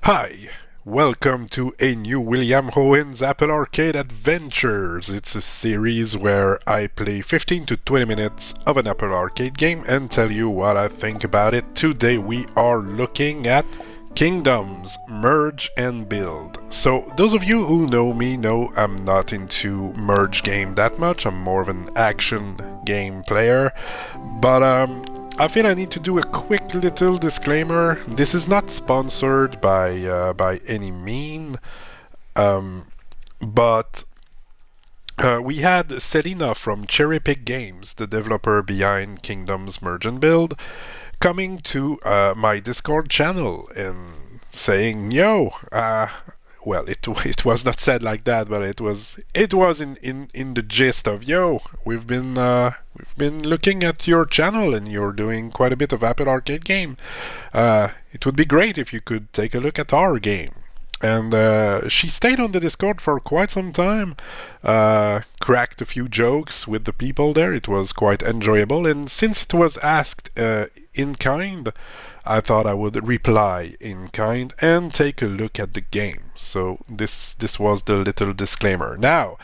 Hi, welcome to a new William Hououin's Apple Arcade Adventures. It's a series where I play 15 to 20 minutes of an Apple Arcade game and tell you what I think about it. Today we are looking at Kingdoms, Merge and Build. So those of you who know me know I'm not into merge game that much. I'm more of an action game player. But I feel I need to do a quick little disclaimer. This is not sponsored by any mean, but we had Selina from Cherry Pick Games, the developer behind Kingdoms Merge and Build, coming to my Discord channel and saying, "Yo, well, it was not said like that, but it was in the gist of, yo, we've been looking at your channel and you're doing quite a bit of Apple Arcade game. It would be great if you could take a look at our game." And she stayed on the Discord for quite some time, cracked a few jokes with the people there. It was quite enjoyable, and since it was asked in kind, I thought I would reply in kind and take a look at the game. So this was the little disclaimer. Now,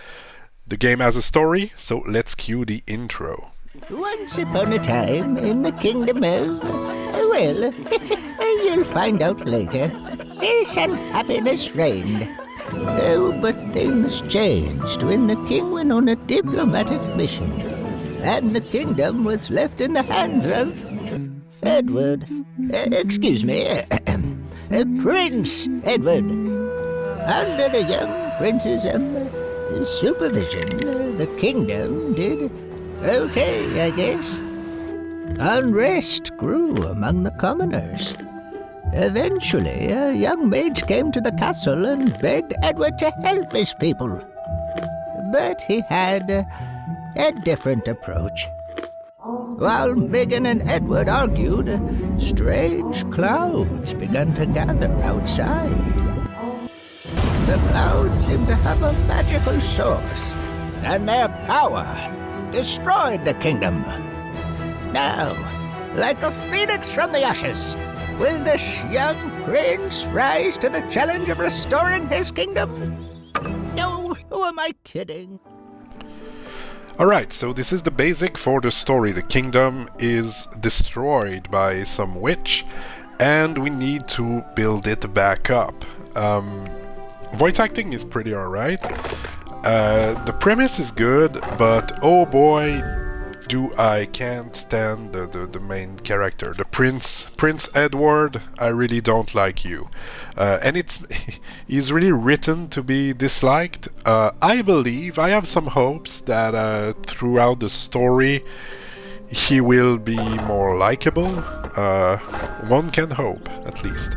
the game has a story, so let's cue the intro. Once upon a time in the kingdom of... well, you'll find out later. Peace and happiness reigned. Oh, but things changed when the king went on a diplomatic mission. And the kingdom was left in the hands of... Edward. Excuse me. Prince Edward. Under the young prince's supervision, the kingdom did okay, I guess. Unrest grew among the commoners. Eventually, a young mage came to the castle and begged Edward to help his people. But he had a different approach. While Megan and Edward argued, strange clouds began to gather outside. The clouds seemed to have a magical source, and their power destroyed the kingdom. Now, like a phoenix from the ashes, will this young prince rise to the challenge of restoring his kingdom? No, who am I kidding? Alright, so this is the basic for the story. The kingdom is destroyed by some witch, and we need to build it back up. Voice acting is pretty alright. The premise is good, but oh boy, do I can't stand the main character, the Prince Edward. I really don't like you, and he's really written to be disliked. I believe I have some hopes that throughout the story he will be more likable. One can hope, at least.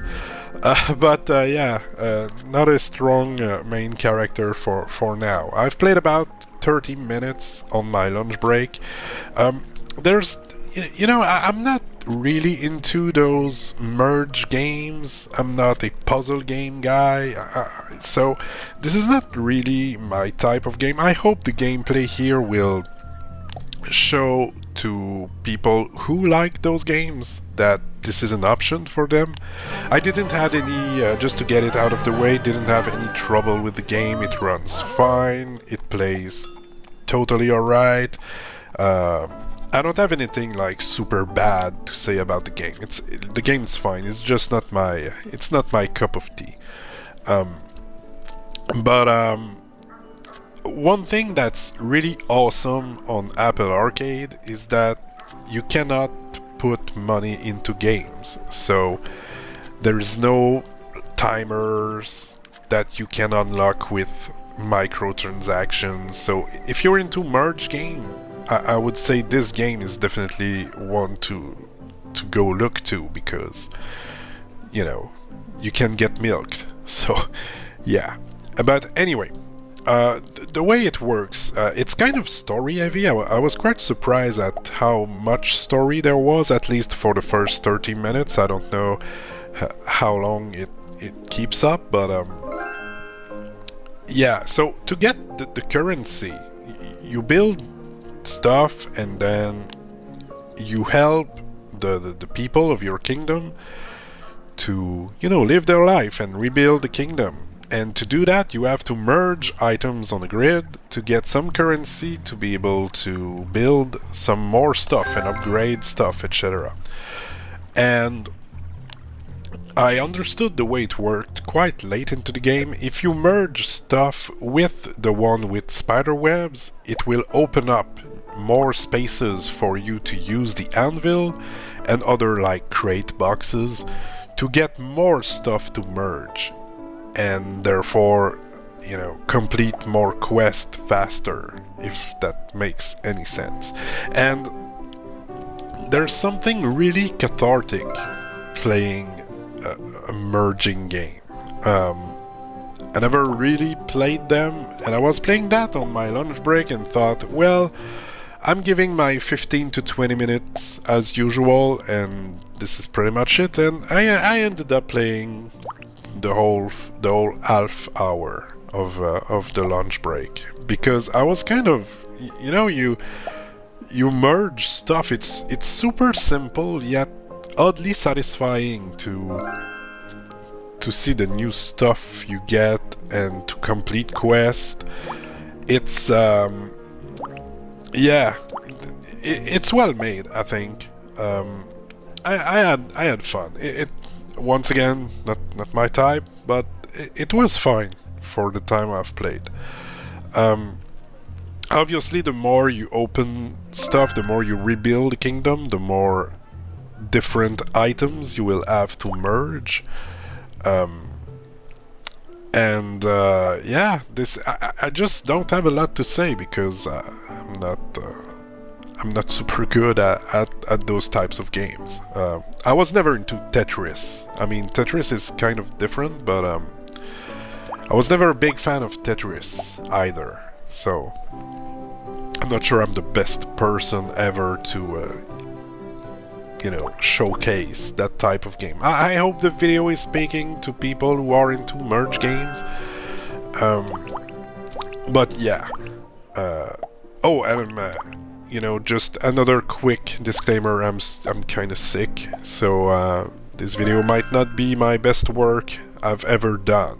But not a strong main character for now. I've played about 30 minutes on my lunch break. I'm not really into those merge games. I'm not a puzzle game guy, so this is not really my type of game. I hope the gameplay here will show to people who like those games that this is an option for them. I didn't have any, just to get it out of the way, didn't have any trouble with the game. It runs fine, it plays totally alright. I don't have anything like super bad to say about the game. The game's fine, it's just not my cup of tea. But one thing that's really awesome on Apple Arcade is that you cannot put money into games. So there is no timers that you can unlock with microtransactions. So if you're into merge game, I would say this game is definitely one to go look to, because you can get milked. So yeah, but anyway, the way it works, it's kind of story heavy. I was quite surprised at how much story there was, at least for the first 30 minutes. I don't know how long it keeps up, but yeah, so to get the currency, you build stuff and then you help the people of your kingdom to, you know, live their life and rebuild the kingdom. And to do that, you have to merge items on the grid to get some currency to be able to build some more stuff and upgrade stuff, etc. And I understood the way it worked quite late into the game. If you merge stuff with the one with spider webs, it will open up more spaces for you to use the anvil and other like crate boxes to get more stuff to merge, and therefore, you know, complete more quests faster, if that makes any sense. And there's something really cathartic playing a merging game. I never really played them, and I was playing that on my lunch break and thought, well, I'm giving my 15 to 20 minutes as usual, and this is pretty much it. And I ended up playing the whole half hour of the lunch break, because I was kind of, you know, you merge stuff. It's super simple yet oddly satisfying to see the new stuff you get and to complete quests. It's yeah, it's well made, I think. I had fun. It once again not my type, but it was fine for the time I've played. Obviously, the more you open stuff, the more you rebuild the kingdom, the more different items you will have to merge. Yeah, this I just don't have a lot to say, because I'm not super good at those types of games. I was never into Tetris. I mean, Tetris is kind of different, but I was never a big fan of Tetris either. So I'm not sure I'm the best person ever to you know, showcase that type of game. I hope the video is speaking to people who are into merge games. But yeah. Oh, and you know, just another quick disclaimer. I'm kind of sick, so this video might not be my best work I've ever done.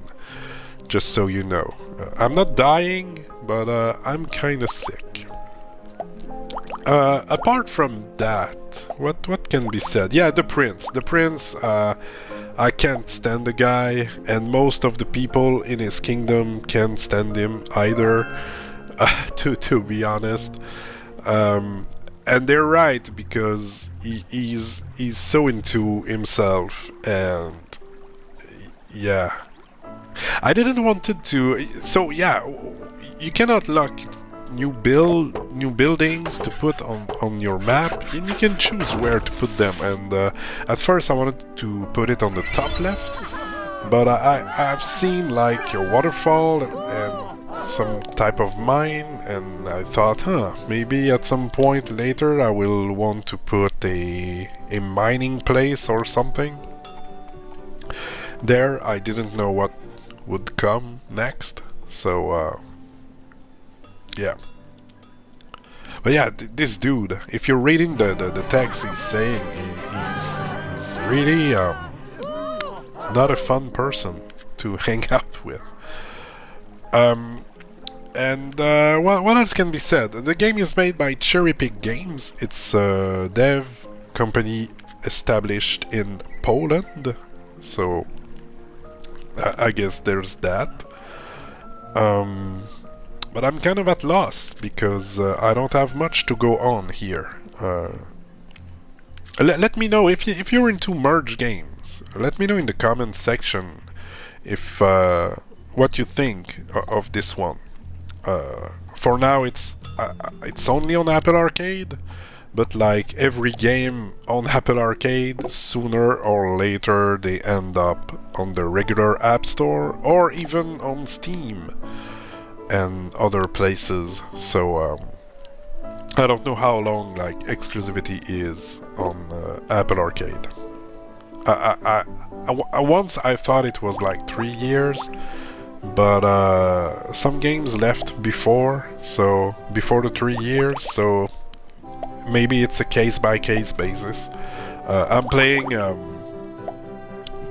Just so you know, I'm not dying, but I'm kind of sick. Apart from that, what can be said? Yeah, the prince. The prince, I can't stand the guy, and most of the people in his kingdom can't stand him either, to be honest. And they're right, because he's so into himself, and yeah. I didn't want it to... So yeah, you cannot lock new buildings to put on your map, and you can choose where to put them. And at first I wanted to put it on the top left, but I've seen like a waterfall and some type of mine, and I thought, maybe at some point later I will want to put a mining place or something there. I didn't know what would come next, so yeah. But yeah, this dude, if you're reading the text he's saying, he's really not a fun person to hang out with. And what else can be said? The game is made by Cherry Pick Games. It's a dev company established in Poland, so I guess there's that. But I'm kind of at loss, because I don't have much to go on here. Let me know if you're into merge games. Let me know in the comments section if what you think of this one. For now, it's only on Apple Arcade, but like every game on Apple Arcade, sooner or later they end up on the regular App Store or even on Steam and other places. So I don't know how long like exclusivity is on Apple Arcade. Once I thought it was like 3 years, but some games left before the 3 years, so maybe it's a case-by-case basis. I'm playing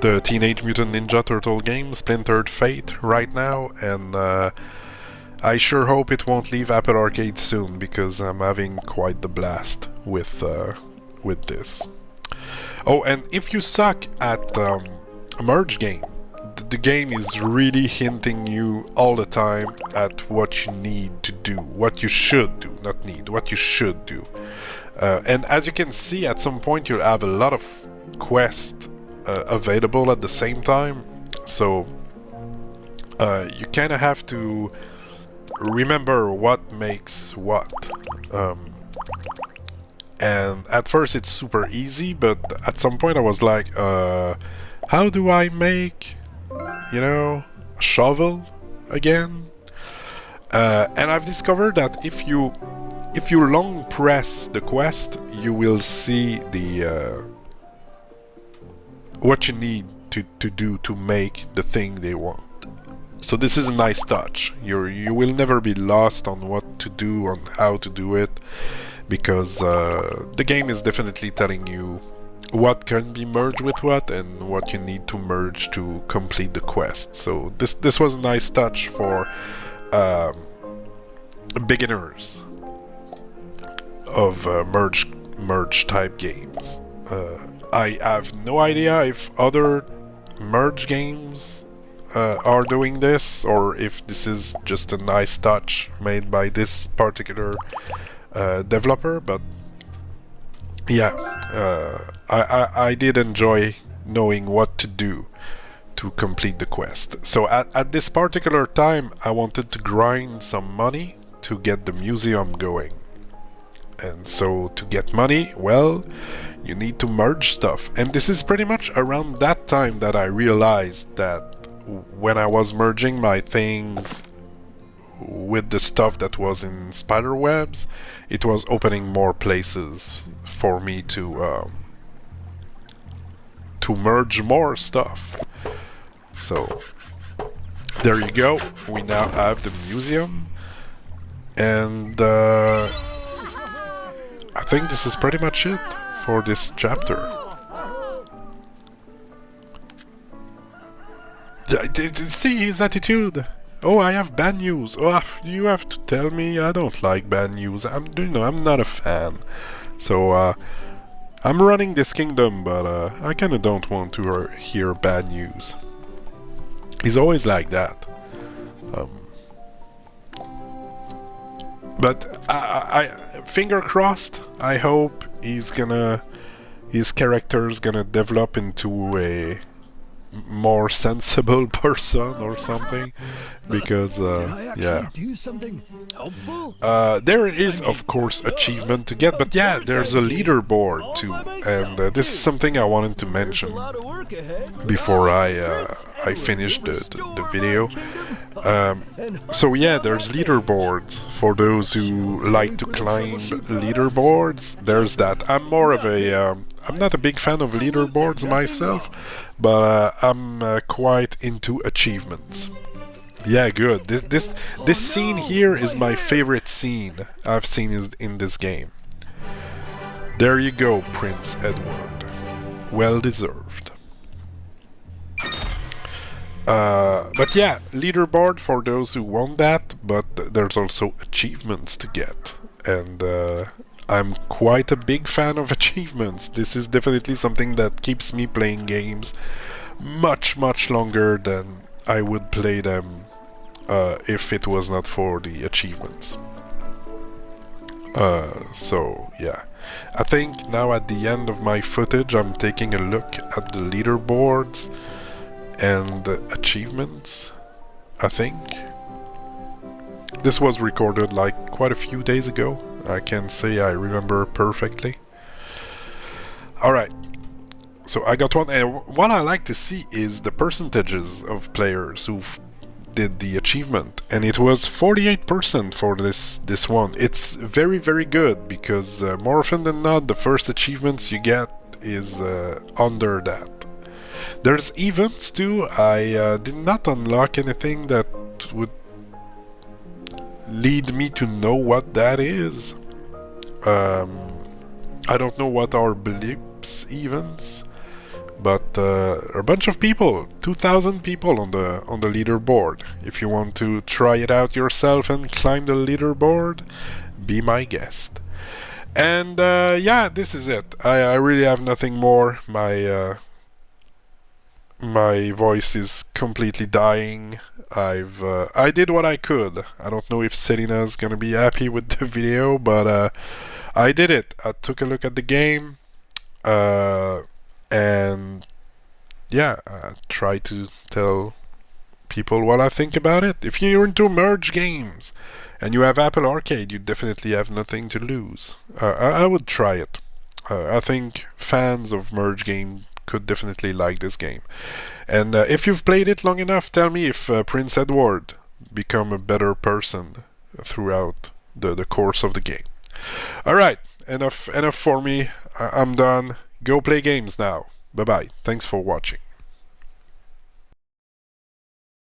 the Teenage Mutant Ninja Turtle game, Splintered Fate, right now, and I sure hope it won't leave Apple Arcade soon because I'm having quite the blast with this. Oh, and if you suck at a merge game, the game is really hinting you all the time at what you need to do, what you should do, not need, what you should do. And as you can see, at some point you'll have a lot of quests available at the same time, so you kind of have to remember what makes what. And at first it's super easy, but at some point I was like, how do I make, a shovel again? And I've discovered that if you long press the quest, you will see the what you need to do to make the thing they want. So this is a nice touch. You will never be lost on what to do, on how to do it, because the game is definitely telling you what can be merged with what and what you need to merge to complete the quest. So this was a nice touch for beginners of merge type games. I have no idea if other merge games are doing this, or if this is just a nice touch made by this particular developer, but yeah, I did enjoy knowing what to do to complete the quest. So at this particular time I wanted to grind some money to get the museum going. And so to get money, well, you need to merge stuff. And this is pretty much around that time that I realized that when I was merging my things with the stuff that was in spiderwebs, it was opening more places for me to merge more stuff. So there you go. We now have the museum, and I think this is pretty much it for this chapter. See his attitude. Oh, I have bad news. Oh, you have to tell me. I don't like bad news. I'm not a fan. So I'm running this kingdom, but I kind of don't want to hear bad news. He's always like that. But I finger crossed. I hope his character's gonna develop into a more sensible person or something, because yeah, there is of course achievement to get, but yeah, there's a leaderboard too, and this is something I wanted to mention before I finish the video. So yeah, there's leaderboards for those who like to climb leaderboards. There's that. I'm more of a I'm not a big fan of leaderboards myself, but I'm quite into achievements. Yeah, good. This scene here is my favorite scene I've seen in this game. There you go, Prince Edward. Well deserved. But yeah, leaderboard for those who want that, but there's also achievements to get. And I'm quite a big fan of achievements. This is definitely something that keeps me playing games much, much longer than I would play them if it was not for the achievements. So yeah, I think now at the end of my footage I'm taking a look at the leaderboards and the achievements. I think this was recorded like quite a few days ago. I can't say I remember perfectly. Alright, so I got one, and what I like to see is the percentages of players who did the achievement, and it was 48% for this one. It's very, very good, because more often than not the first achievements you get is under that. There's events too. I did not unlock anything that would lead me to know what that is. I don't know what are blips events, but a bunch of people, 2,000 people on the leaderboard. If you want to try it out yourself and climb the leaderboard, be my guest. And yeah, this is it. I really have nothing more. My voice is completely dying. I did what I could. I don't know if Selina's gonna be happy with the video, but I did it. I took a look at the game, and yeah, I try to tell people what I think about it. If you're into merge games and you have Apple Arcade, you definitely have nothing to lose. I would try it. I think fans of merge game could definitely like this game. And if you've played it long enough, tell me if Prince Edward become a better person throughout the course of the game. Alright, enough for me. I'm done. Go play games now. Bye bye. Thanks for watching.